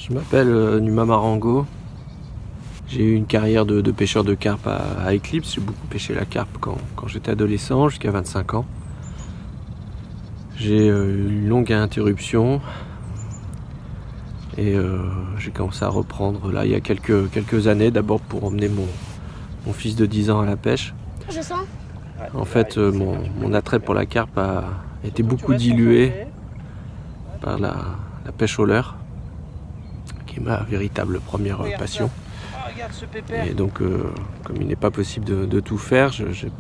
Je m'appelle Numa Marango. J'ai eu une carrière de pêcheur de carpe à Eclipse. J'ai beaucoup pêché la carpe quand j'étais adolescent, jusqu'à 25 ans. J'ai eu une longue interruption et j'ai commencé à reprendre là il y a quelques années, d'abord pour emmener mon fils de 10 ans à la pêche. Je sens. En fait, mon attrait pour la carpe a été beaucoup dilué par la pêche au leurre, qui est ma véritable première passion. Et donc, comme il n'est pas possible de tout faire, je ne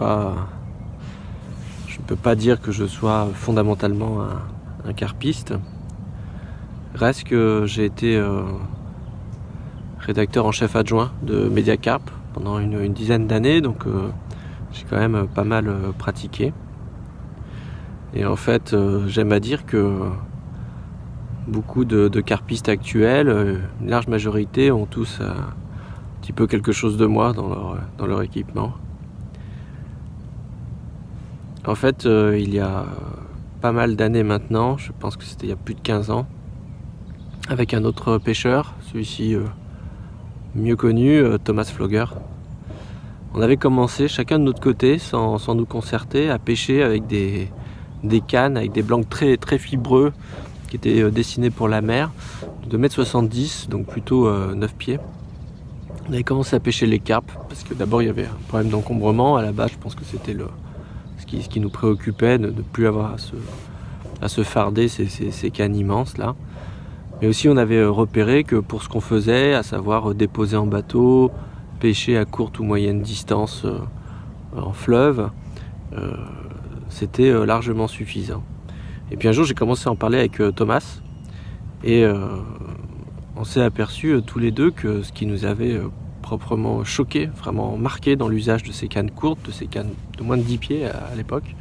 peux pas dire que je sois fondamentalement un carpiste. Reste que j'ai été rédacteur en chef adjoint de Mediacarp pendant une dizaine d'années, donc j'ai quand même pas mal pratiqué. Et en fait, j'aime à dire que beaucoup de carpistes actuels, une large majorité, ont tous un petit peu quelque chose de moi dans leur équipement. En fait, il y a pas mal d'années maintenant, je pense que c'était il y a plus de 15 ans, avec un autre pêcheur, celui-ci mieux connu, Thomas Flogger. On avait commencé chacun de notre côté, sans nous concerter, à pêcher avec des cannes, avec des blancs très, très fibreux, qui étaient dessinés pour la mer, de 1,70 m, donc plutôt 9 pieds. On avait commencé à pêcher les carpes, parce que d'abord il y avait un problème d'encombrement. À la base, je pense que c'était ce qui nous préoccupait, de ne plus avoir à se farder ces cannes immenses là. Mais aussi on avait repéré que pour ce qu'on faisait, à savoir déposer en bateau, pêcher à courte ou moyenne distance en fleuve, c'était largement suffisant. Et puis un jour j'ai commencé à en parler avec Thomas, et on s'est aperçu tous les deux que ce qui nous avait proprement choqué, vraiment marqué dans l'usage de ces cannes courtes, de ces cannes de moins de 10 pieds à l'époque,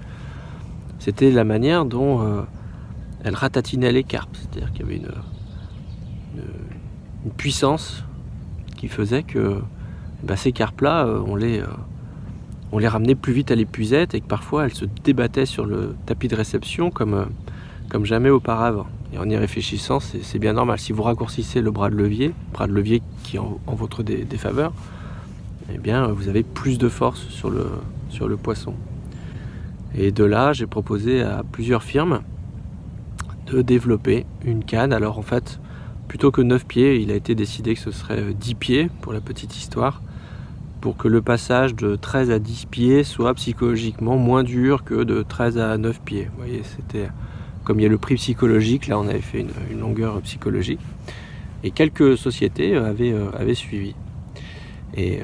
c'était la manière dont elles ratatinaient les carpes. C'est-à-dire qu'il y avait une puissance qui faisait que ces carpes-là, on les ramenait plus vite à l'épuisette, et que parfois elles se débattaient sur le tapis de réception comme jamais auparavant. Et en y réfléchissant, c'est bien normal. Si vous raccourcissez le bras de levier qui est en votre défaveur, eh bien vous avez plus de force sur le poisson. Et de là, j'ai proposé à plusieurs firmes de développer une canne. Alors en fait, plutôt que 9 pieds, il a été décidé que ce serait 10 pieds, pour la petite histoire, pour que le passage de 13 à 10 pieds soit psychologiquement moins dur que de 13 à 9 pieds. Vous voyez, c'était comme il y a le prix psychologique, là on avait fait une longueur psychologique. Et quelques sociétés avaient suivi. Et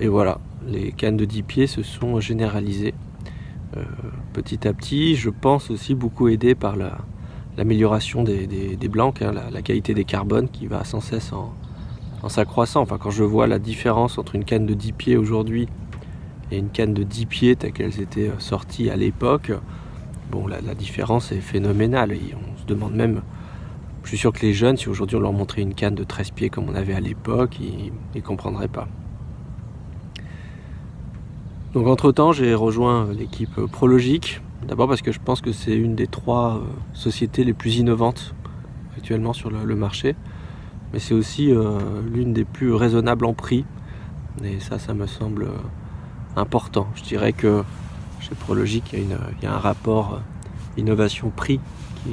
voilà, les cannes de 10 pieds se sont généralisées petit à petit. Je pense aussi beaucoup aidé par l'amélioration des blancs, hein, la qualité des carbones qui va sans cesse en s'accroissant. Enfin, quand je vois la différence entre une canne de 10 pieds aujourd'hui et une canne de 10 pieds telle qu'elles étaient sorties à l'époque, bon, la différence est phénoménale. Et on se demande même, je suis sûr que les jeunes, si aujourd'hui on leur montrait une canne de 13 pieds comme on avait à l'époque, ils ne comprendraient pas. Donc entre-temps, j'ai rejoint l'équipe Prologic, d'abord parce que je pense que c'est une des 3 sociétés les plus innovantes actuellement sur le marché, mais c'est aussi l'une des plus raisonnables en prix, et ça me semble important. Je dirais que chez Prologic, il y a un rapport innovation-prix qui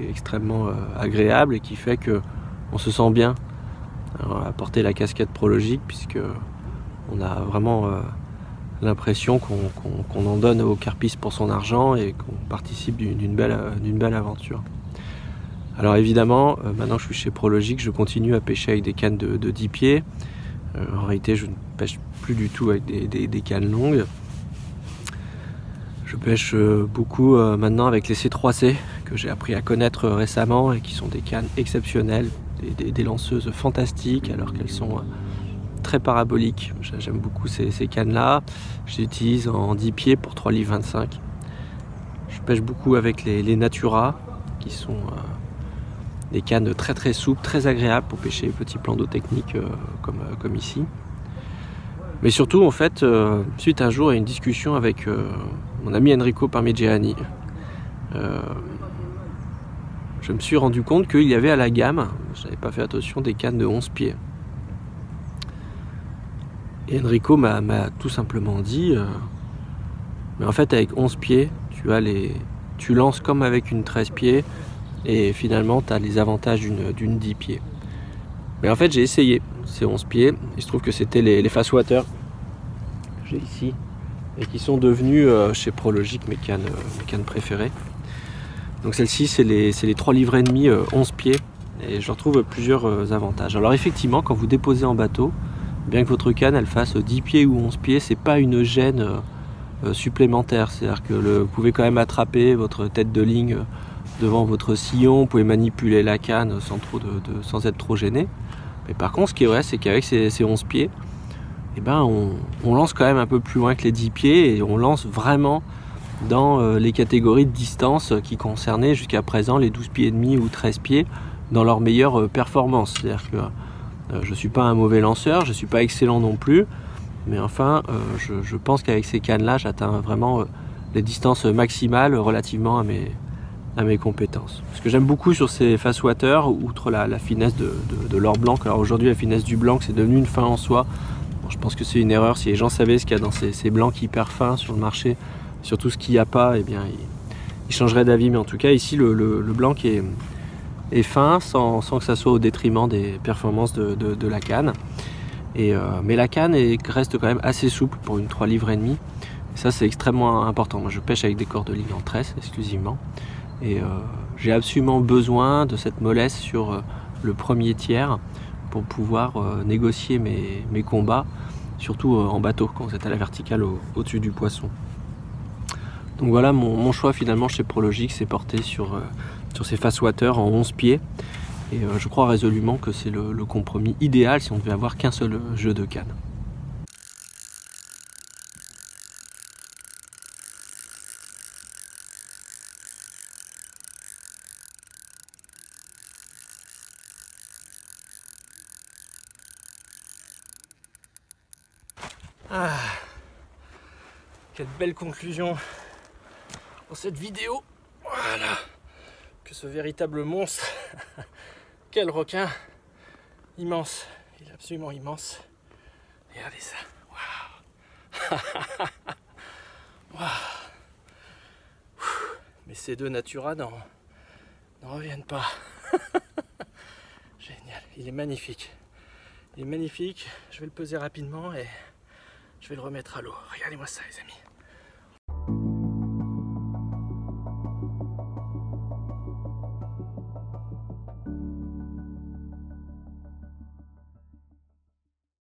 est extrêmement agréable, et qui fait qu'on se sent bien à porter la casquette Prologic, puisque on a vraiment l'impression qu'on en donne au carpiste pour son argent, et qu'on participe d'une belle aventure. Alors évidemment, maintenant que je suis chez Prologic, je continue à pêcher avec des cannes de 10 pieds. En réalité, je ne pêche plus du tout avec des cannes longues. Je pêche beaucoup maintenant avec les C3C, que j'ai appris à connaître récemment, et qui sont des cannes exceptionnelles, des lanceuses fantastiques, alors qu'elles sont très paraboliques. J'aime beaucoup ces cannes-là. Je les utilise en 10 pieds pour 3,25 livres. Je pêche beaucoup avec les Natura, qui sont des cannes très très souples, très agréables pour pêcher les petits plans d'eau techniques comme ici. Mais surtout, en fait, suite un jour à une discussion avec mon ami Enrico Parmigiani, je me suis rendu compte qu'il y avait à la gamme j'avais pas fait attention, des cannes de 11 pieds. Et Enrico m'a tout simplement dit, mais en fait avec 11 pieds, tu lances comme avec une 13 pieds, et finalement tu as les avantages d'une 10 pieds. Mais en fait j'ai essayé ces 11 pieds, il se trouve que c'était les Fastwater que j'ai ici, et qui sont devenus chez Prologic mes cannes préférées. Donc celle-ci c'est les 3 livres et demi 11 pieds, et je retrouve plusieurs avantages. Alors effectivement, quand vous déposez en bateau, bien que votre canne elle fasse 10 pieds ou 11 pieds, c'est pas une gêne supplémentaire, c'est-à-dire que vous pouvez quand même attraper votre tête de ligne devant votre sillon, vous pouvez manipuler la canne sans être trop gêné. Mais par contre, ce qui est vrai, c'est qu'avec ces 11 pieds, eh ben, on lance quand même un peu plus loin que les 10 pieds, et on lance vraiment dans les catégories de distance qui concernaient jusqu'à présent les 12 pieds et demi ou 13 pieds dans leur meilleure performance. C'est-à-dire que je ne suis pas un mauvais lanceur, je ne suis pas excellent non plus, mais enfin je pense qu'avec ces cannes-là, j'atteins vraiment les distances maximales relativement à mes compétences. Ce que j'aime beaucoup sur ces Fastwater, outre la finesse de l'or blanc, alors aujourd'hui la finesse du blanc c'est devenu une fin en soi. Bon, je pense que c'est une erreur, si les gens savaient ce qu'il y a dans ces blancs hyper fins sur le marché, surtout ce qu'il n'y a pas, eh bien ils changeraient d'avis. Mais en tout cas ici le blanc qui est fin sans que ça soit au détriment des performances de la canne. Mais la canne reste quand même assez souple pour une 3 livres et demi. Et ça c'est extrêmement important. Moi je pêche avec des cordelines en tresse exclusivement. Et j'ai absolument besoin de cette mollesse sur le premier tiers pour pouvoir négocier mes combats, surtout en bateau, quand vous êtes à la verticale au-dessus du poisson. Donc voilà, mon choix finalement chez Prologic s'est porté sur ces Fastwater en 11 pieds. Et je crois résolument que c'est le compromis idéal si on ne devait avoir qu'un seul jeu de canne. Ah, quelle belle conclusion dans cette vidéo. Voilà, que ce véritable monstre, quel requin immense, il est absolument immense. Regardez ça, waouh. Wow. Mais ces deux Natura n'en reviennent pas. Génial, il est magnifique. Il est magnifique, je vais le peser rapidement et je vais le remettre à l'eau. Regardez-moi ça les amis.